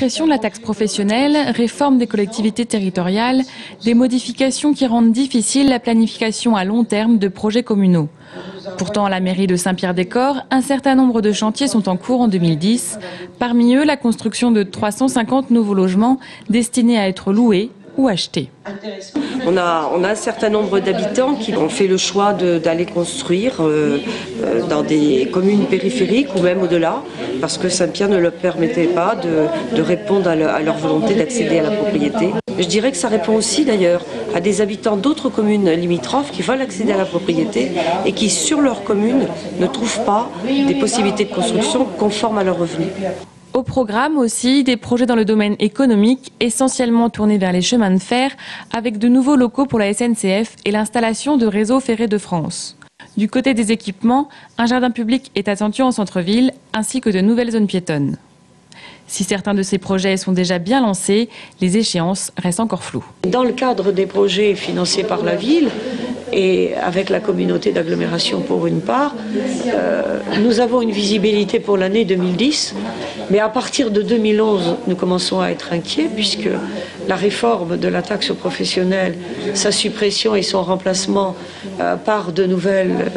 Suppression de la taxe professionnelle, réforme des collectivités territoriales, des modifications qui rendent difficile la planification à long terme de projets communaux. Pourtant, à la mairie de Saint-Pierre-des-Corps, un certain nombre de chantiers sont en cours en 2010. Parmi eux, la construction de 350 nouveaux logements destinés à être loués ou achetés. On a un certain nombre d'habitants qui ont fait le choix d'aller construire dans des communes périphériques ou même au-delà, parce que Saint-Pierre ne leur permettait pas de répondre à leur volonté d'accéder à la propriété. Je dirais que ça répond aussi d'ailleurs à des habitants d'autres communes limitrophes qui veulent accéder à la propriété et qui, sur leur commune, ne trouvent pas des possibilités de construction conformes à leurs revenus. Au programme aussi, des projets dans le domaine économique, essentiellement tournés vers les chemins de fer, avec de nouveaux locaux pour la SNCF et l'installation de réseaux ferrés de France. Du côté des équipements, un jardin public est attendu en centre-ville, ainsi que de nouvelles zones piétonnes. Si certains de ces projets sont déjà bien lancés, les échéances restent encore floues. Dans le cadre des projets financés par la ville, et avec la communauté d'agglomération pour une part, nous avons une visibilité pour l'année 2010, mais à partir de 2011, nous commençons à être inquiets puisque la réforme de la taxe professionnelle, sa suppression et son remplacement par de nouvelles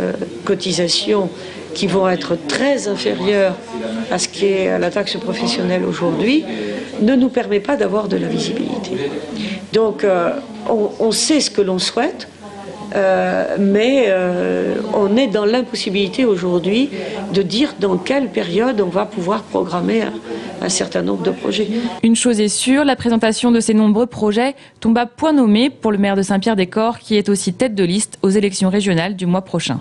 cotisations qui vont être très inférieures à ce qu'est la taxe professionnelle aujourd'hui, ne nous permet pas d'avoir de la visibilité. Donc on sait ce que l'on souhaite, mais on est dans l'impossibilité aujourd'hui de dire dans quelle période on va pouvoir programmer un certain nombre de projets. Une chose est sûre, la présentation de ces nombreux projets tombe à point nommé pour le maire de Saint-Pierre-des-Corps qui est aussi tête de liste aux élections régionales du mois prochain.